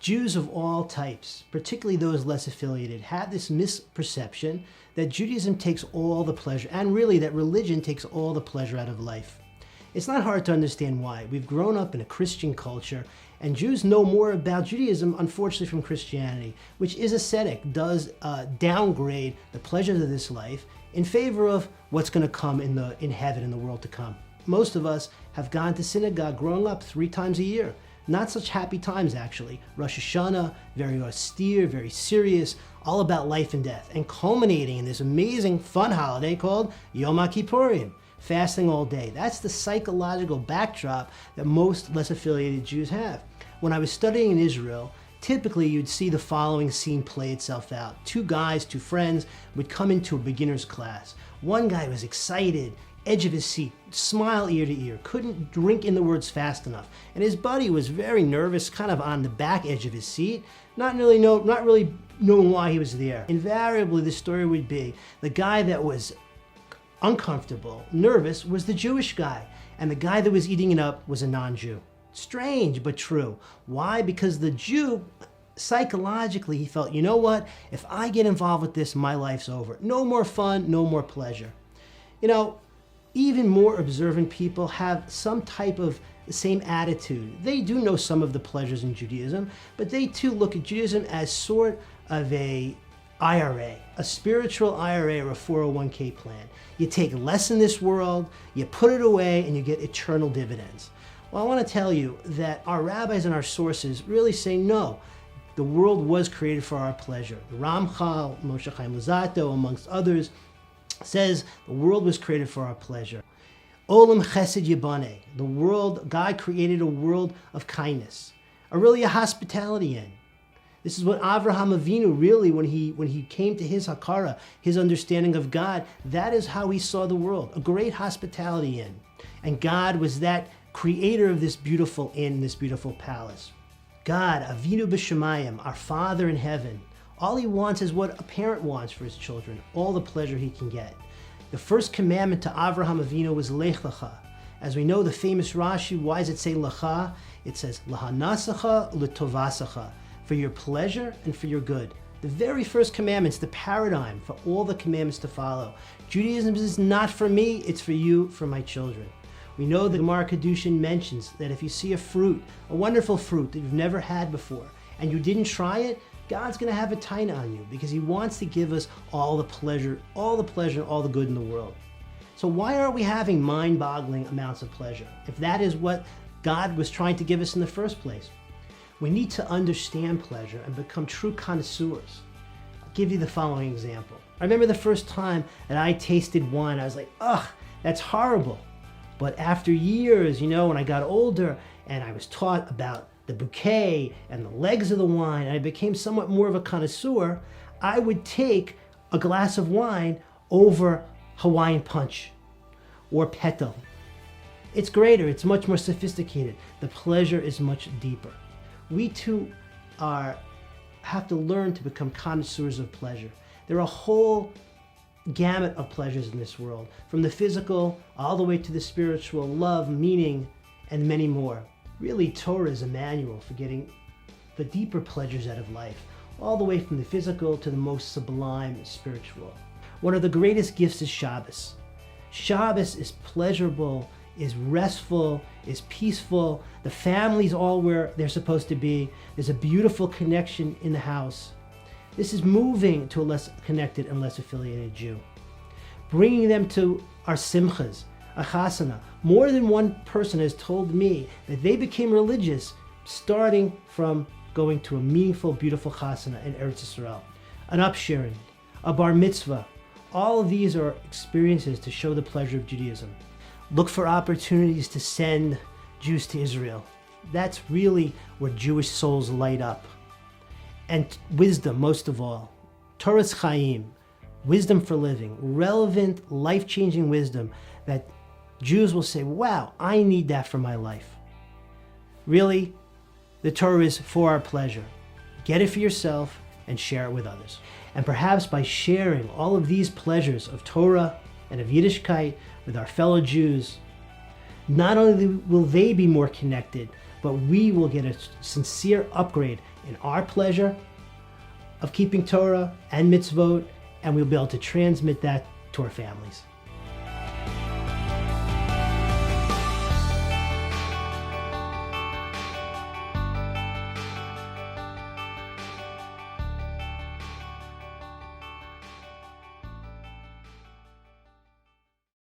Jews of all types, particularly those less affiliated, have this misperception that Judaism takes all the pleasure, and really that religion takes all the pleasure out of life. It's not hard to understand why. We've grown up in a Christian culture, and Jews know more about Judaism, unfortunately, from Christianity, which is ascetic, does downgrade the pleasures of this life in favor of what's going to come in heaven, in the world to come. Most of us have gone to synagogue growing up 3 times a year. Not such happy times, actually. Rosh Hashanah, very austere, very serious, all about life and death, and culminating in this amazing, fun holiday called Yom HaKippurim, fasting all day. That's the psychological backdrop that most less affiliated Jews have. When I was studying in Israel, typically you'd see the following scene play itself out. 2 guys, 2 friends, would come into a beginner's class. One guy was excited, edge of his seat, smile ear to ear, couldn't drink in the words fast enough. And his buddy was very nervous, kind of on the back edge of his seat, not really knowing why he was there. Invariably, the story would be the guy that was uncomfortable, nervous, was the Jewish guy, and the guy that was eating it up was a non-Jew. Strange, but true. Why? Because the Jew, psychologically, he felt, you know what? If I get involved with this, my life's over. No more fun, no more pleasure. You know, even more observant people have some type of the same attitude. They do know some of the pleasures in Judaism, but they too look at Judaism as sort of a IRA, a spiritual IRA or a 401k plan. You take less in this world, you put it away, and you get eternal dividends. Well, I want to tell you that our rabbis and our sources really say no. The world was created for our pleasure. The Ramchal, Moshe Chaim Luzzatto, amongst others, says the world was created for our pleasure. Olam Chesed Yibane, the world, God created a world of kindness, a hospitality in. This is what Avraham Avinu really, when he came to his Hakara, his understanding of God, that is how he saw the world, a great hospitality in. And God was that creator of this beautiful inn, this beautiful palace. God, Avinu B'Shamayim, our Father in heaven, all he wants is what a parent wants for his children, all the pleasure he can get. The first commandment to Avraham Avinu was Lech Lecha. As we know, the famous Rashi, why does it say Lecha? It says Lahanasacha L'tovasacha, for your pleasure and for your good. The very first commandment's the paradigm for all the commandments to follow. Judaism is not for me, it's for you, for my children. We know the Gemara Kedushin mentions that if you see a fruit, a wonderful fruit that you've never had before, and you didn't try it, God's going to have a taina on you because he wants to give us all the pleasure, all the good in the world. So why aren't we having mind-boggling amounts of pleasure if that is what God was trying to give us in the first place? We need to understand pleasure and become true connoisseurs. I'll give you the following example. I remember the first time that I tasted wine, I was like, ugh, that's horrible. But after years, when I got older and I was taught about the bouquet and the legs of the wine, and I became somewhat more of a connoisseur, I would take a glass of wine over Hawaiian punch or petal. It's greater, it's much more sophisticated. The pleasure is much deeper. We too have to learn to become connoisseurs of pleasure. There are a whole gamut of pleasures in this world, from the physical all the way to the spiritual, love, meaning, and many more. Really, Torah is a manual for getting the deeper pleasures out of life, all the way from the physical to the most sublime spiritual. One of the greatest gifts is Shabbos. Shabbos is pleasurable, is restful, is peaceful. The family's all where they're supposed to be. There's a beautiful connection in the house. This is moving to a less connected and less affiliated Jew. Bringing them to our simchas, a chasana. More than one person has told me that they became religious starting from going to a meaningful, beautiful chasana in Eretz Yisrael. An upsharing, a bar mitzvah. All of these are experiences to show the pleasure of Judaism. Look for opportunities to send Jews to Israel. That's really where Jewish souls light up. And wisdom, most of all. Torah's Chaim, wisdom for living, relevant, life-changing wisdom that Jews will say, wow, I need that for my life. Really, the Torah is for our pleasure. Get it for yourself and share it with others. And perhaps by sharing all of these pleasures of Torah and of Yiddishkeit with our fellow Jews, not only will they be more connected, but we will get a sincere upgrade in our pleasure of keeping Torah and mitzvot, and we'll be able to transmit that to our families.